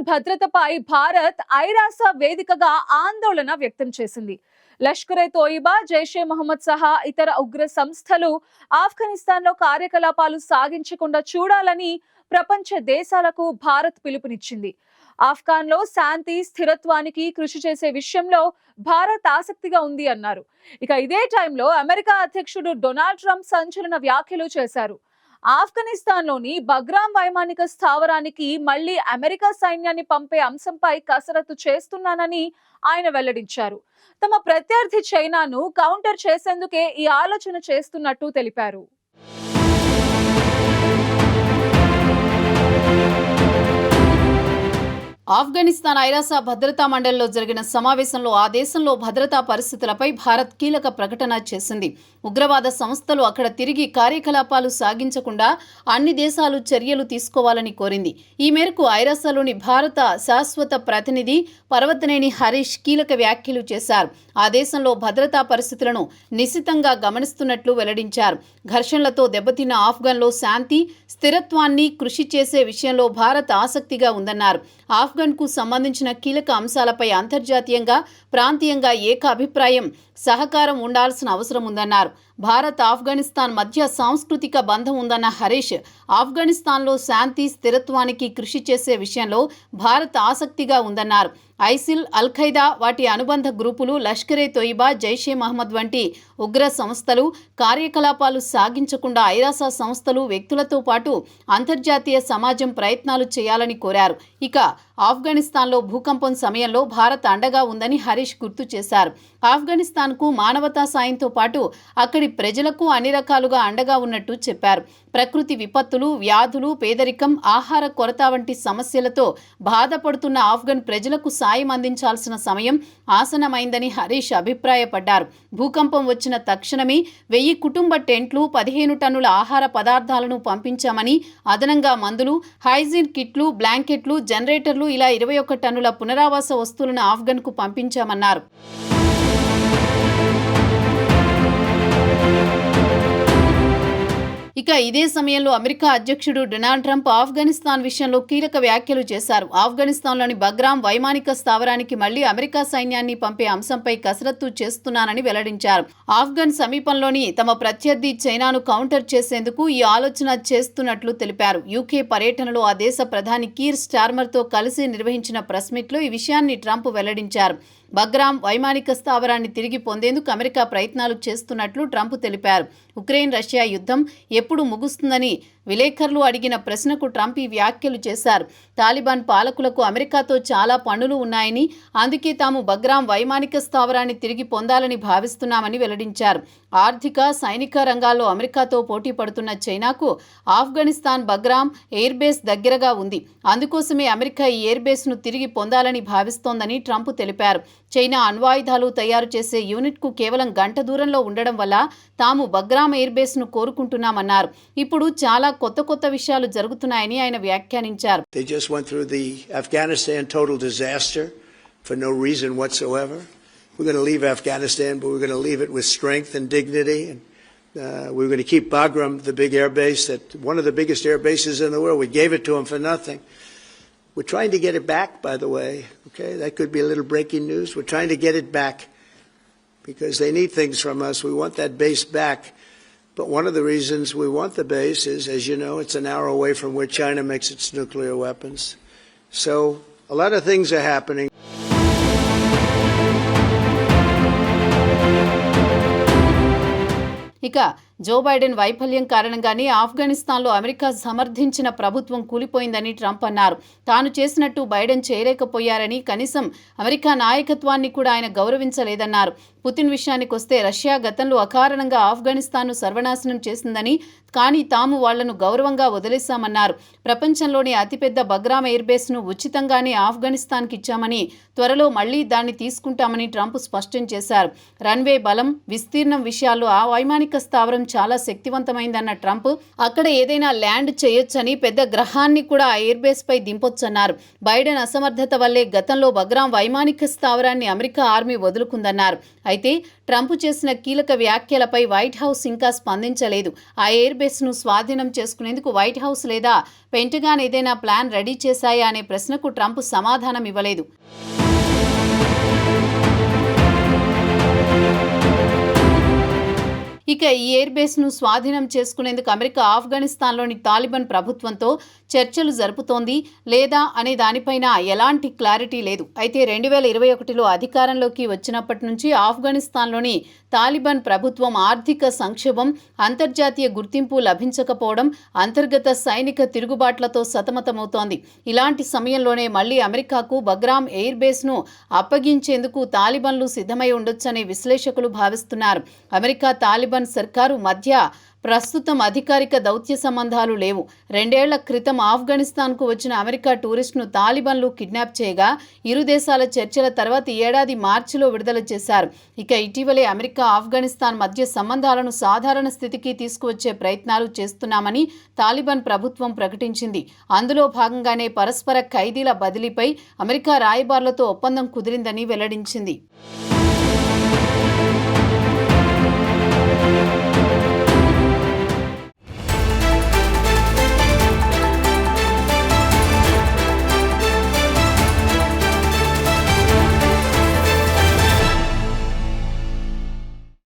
భద్రతపై భారత్ ఐరాస వేదికగా ఆందోళన వ్యక్తం చేసింది. లష్కరే తోయిబా, జైషే మహమ్మద్ సహా ఇతర ఉగ్ర సంస్థలు ఆఫ్ఘనిస్తాన్లో కార్యకలాపాలు సాగించకుండా చూడాలని ప్రపంచ దేశాలకు భారత్ పిలుపునిచ్చింది. ఆఫ్ఘన్లో శాంతి స్థిరత్వానికి కృషి చేసే విషయంలో భారత్ ఆసక్తిగా ఉంది అన్నారు. ఇక ఇదే టైంలో అమెరికా అధ్యక్షుడు డొనాల్డ్ ట్రంప్ సంచలన వ్యాఖ్యలు చేశారు. ఆఫ్ఘనిస్తాన్లోని బగ్రామ్ వైమానిక స్థావరానికి మళ్లీ అమెరికా సైన్యాన్ని పంపే అంశంపై కసరత్తు చేస్తున్నానని ఆయన వెల్లడించారు. తమ ప్రత్యర్థి చైనాను కౌంటర్ చేసేందుకే ఈ ఆలోచన చేస్తున్నట్టు తెలిపారు. ఆఫ్ఘనిస్తాన్ ఐరాస భద్రతా మండలిలో జరిగిన సమావేశంలో ఆ దేశంలో భద్రతా పరిస్థితులపై భారత్ కీలక ప్రకటన చేసింది. ఉగ్రవాద సంస్థలు అక్కడ తిరిగి కార్యకలాపాలు సాగించకుండా అన్ని దేశాలు చర్యలు తీసుకోవాలని కోరింది. ఈ మేరకు ఐరాసలోని భారత శాశ్వత ప్రతినిధి పర్వతనేని హరీష్ కీలక వ్యాఖ్యలు చేశారు. ఆ దేశంలో భద్రతా పరిస్థితులను నిశితంగా గమనిస్తున్నట్లు వెల్లడించారు. ఘర్షణలతో దెబ్బతిన్న ఆఫ్ఘన్లో శాంతి స్థిరత్వాన్ని కృషి చేసే విషయంలో భారత్ ఆసక్తిగా ఉందన్నారు. ఆఫ్ఘన్కు సంబంధించిన కీలక అంశాలపై అంతర్జాతీయంగా ప్రాంతీయంగా ఏకాభిప్రాయం సహకారం ఉండాల్సిన అవసరం ఉందన్నారు. భారత్ ఆఫ్ఘనిస్తాన్ మధ్య సాంస్కృతిక బంధం ఉందన్న హరీష్ ఆఫ్ఘనిస్తాన్లో శాంతి స్థిరత్వానికి కృషి చేసే విషయంలో భారత్ ఆసక్తిగా ఉందన్నారు. ఐసిల్, అల్-ఖైదా, వాటి అనుబంధ గ్రూపులు, లష్కరే తోయిబా, జైషే మహమ్మద్ వంటి ఉగ్ర సంస్థలు కార్యకలాపాలు సాగించకుండా ఐరాస సంస్థలు, వ్యక్తులతో పాటు అంతర్జాతీయ సమాజం ప్రయత్నాలు చేయాలని కోరారు. ఇక ఆఫ్ఘనిస్తాన్లో భూకంపం సమయంలో భారత్ అండగా ఉందని హరీష్ గుర్తు చేశారు. ఆఫ్ఘనిస్తాన్కు మానవతా సాయంతో పాటు అక్కడి ప్రజలకు అన్ని రకాలుగా అండగా ఉన్నట్టు చెప్పారు. ప్రకృతి విపత్తులు, వ్యాధులు, పేదరికం, ఆహార కొరత వంటి సమస్యలతో బాధపడుతున్న ఆఫ్ఘన్ ప్రజలకు సాయం అందించాల్సిన సమయం ఆసన్నమైందని హరీష్ అభిప్రాయపడ్డారు. భూకంపం వచ్చిన తక్షణమే 1000 కుటుంబ టెంట్లు, 15 టన్నుల ఆహార పదార్థాలను పంపించామని, అదనంగా మందులు, హైజీన్ కిట్లు, బ్లాంకెట్లు, జనరేటర్లు ఇలా 21 టన్నుల పునరావాస వస్తువులను ఆఫ్ఘన్కు పంపించామన్నారు. ఇక ఇదే సమయంలో అమెరికా అధ్యక్షుడు డొనాల్డ్ ట్రంప్ ఆఫ్ఘనిస్తాన్ విషయంలో కీలక వ్యాఖ్యలు చేశారు. ఆఫ్ఘనిస్తాన్లోని బగ్రామ్ వైమానిక స్థావరానికి మళ్లీ అమెరికా సైన్యాన్ని పంపే అంశంపై కసరత్తు చేస్తున్నానని వెల్లడించారు. ఆఫ్ఘన్ సమీపంలోని తమ ప్రత్యర్థి చైనాను కౌంటర్ చేసేందుకు ఈ ఆలోచన చేస్తున్నట్లు తెలిపారు. యూకే పర్యటనలో ఆ దేశ ప్రధాని కీర్ స్టార్మర్తో కలిసి నిర్వహించిన ప్రెస్ మీట్లో ఈ విషయాన్ని ట్రంప్ వెల్లడించారు. బగ్రామ్ వైమానిక స్థావరాన్ని తిరిగి పొందేందుకు అమెరికా ప్రయత్నాలు చేస్తున్నట్లు ట్రంప్ తెలిపారు. ఉక్రెయిన్ రష్యా యుద్ధం ఎప్పుడు ముగుస్తుందని విలేకరులు అడిగిన ప్రశ్నకు ట్రంప్ ఈ వ్యాఖ్యలు చేశారు. తాలిబాన్ పాలకులకు అమెరికాతో చాలా పన్నులు ఉన్నాయని, అందుకే తాము బగ్రామ్ వైమానిక స్థావరాన్ని తిరిగి పొందాలని భావిస్తున్నామని వెల్లడించారు. ఆర్థిక, సైనిక రంగాల్లో అమెరికాతో పోటీ పడుతున్న చైనాకు ఆఫ్ఘనిస్తాన్ బగ్రామ్ ఎయిర్ బేస్ దగ్గరగా ఉంది. అందుకోసమే అమెరికా ఈ ఎయిర్ బేస్ను తిరిగి పొందాలని భావిస్తోందని ట్రంప్ తెలిపారు. చైనా అణ్వాయుధాలు తయారు చేసే యూనిట్కు కేవలం గంట దూరంలో ఉండడం వల్ల తాము బగ్రామ్ ఎయిర్ బేస్ను కోరుకుంటున్నామన్నారు. ఇప్పుడు చాలా కొత్త విషయాలు జరుగుతున్నాయని ఆయన వ్యాఖ్యానించారు. They just went through the Afghanistan total disaster for no reason whatsoever. We're going to leave Afghanistan, but we're going to leave it with strength and dignity. And we're going to keep Bagram, the big air base, one of the biggest air bases in the world. We gave it to them for nothing. We're trying to get it back, by the way. Okay, that could be a little breaking news. We're trying to get it back because they need things from us. We want that base back. But one of the reasons we want the base is, as you know, it's an hour away from where China makes its nuclear weapons. So a lot of things are happening. ఇక Joe Biden వైఫల్యం కారణంగానే ఆఫ్ఘనిస్తాన్లో America సమర్థించిన ప్రభుత్వం కూలిపోయిందని Trump అన్నారు. తాను చేసినట్టు Biden చేయలేకపోయారని, కనీసం America నాయకత్వాన్ని కూడా ఆయన గౌరవించలేదన్నారు. పుతిన్ విషయానికి వస్తే రష్యా గతంలో అకారణంగా ఆఫ్ఘనిస్తాన్ను సర్వనాశనం చేసిందని, కానీ తాము వాళ్లను గౌరవంగా వదిలేశామన్నారు. ప్రపంచంలోని అతిపెద్ద బగ్రామ్ ఎయిర్ బేస్ను ఉచితంగానే ఆఫ్ఘనిస్తాన్కి ఇచ్చామని, త్వరలో మళ్లీ దాన్ని తీసుకుంటామని ట్రంప్ స్పష్టం చేశారు. రన్వే బలం, విస్తీర్ణం విషయాల్లో ఆ వైమానిక స్థావరం చాలా శక్తివంతమైందన్న ట్రంప్ అక్కడ ఏదైనా ల్యాండ్ చేయొచ్చని, పెద్ద గ్రహాన్ని కూడా ఆ ఎయిర్ బేస్ పై దింపొచ్చన్నారు. బైడెన్ అసమర్థత వల్లే గతంలో బగ్రామ్ వైమానిక స్థావరాన్ని అమెరికా ఆర్మీ వదులుకుందన్నారు. అయితే ట్రంప్ చేసిన కీలక వ్యాఖ్యలపై వైట్ హౌస్ ఇంకా స్పందించలేదు. ఆ ఎయిర్ బేస్ను స్వాధీనం చేసుకునేందుకు వైట్ హౌస్ లేదా పెంటగాన్ ఏదైనా ప్లాన్ రెడీ చేశాయా అనే ప్రశ్నకు ట్రంప్ సమాధానం ఇవ్వలేదు. ఇక ఈ ఎయిర్ బేస్ను స్వాధీనం చేసుకునేందుకు అమెరికా ఆఫ్ఘనిస్తాన్లోని తాలిబాన్ ప్రభుత్వంతో చర్చలు జరుపుతోంది లేదా అనే దానిపైన ఎలాంటి క్లారిటీ లేదు. అయితే 2021లో అధికారంలోకి వచ్చినప్పటి నుంచి ఆఫ్ఘనిస్తాన్లోని తాలిబాన్ ప్రభుత్వం ఆర్థిక సంక్షోభం, అంతర్జాతీయ గుర్తింపు లభించకపోవడం, అంతర్గత సైనిక తిరుగుబాట్లతో సతమతమవుతోంది. ఇలాంటి సమయంలోనే మళ్లీ అమెరికాకు బగ్రామ్ ఎయిర్ బేస్ను అప్పగించేందుకు తాలిబాన్లు సిద్ధమై ఉండొచ్చనే విశ్లేషకులు భావిస్తున్నారు. అమెరికా తాలిబాన్ సర్కారు మధ్య ప్రస్తుతం అధికారిక దౌత్య సంబంధాలు లేవు. 2 ఏళ్ల క్రితం ఆఫ్ఘనిస్తాన్కు వచ్చిన అమెరికా టూరిస్టును తాలిబాన్లు కిడ్నాప్ చేయగా ఇరు దేశాల చర్చల తర్వాత ఈ ఏడాది మార్చిలో విడుదల చేశారు. ఇక ఇటీవలే అమెరికా ఆఫ్ఘనిస్తాన్ మధ్య సంబంధాలను సాధారణ స్థితికి తీసుకువచ్చే ప్రయత్నాలు చేస్తున్నామని తాలిబాన్ ప్రభుత్వం ప్రకటించింది. అందులో భాగంగానే పరస్పర ఖైదీల బదిలీపై అమెరికా రాయబారులతో ఒప్పందం కుదిరిందని వెల్లడించింది.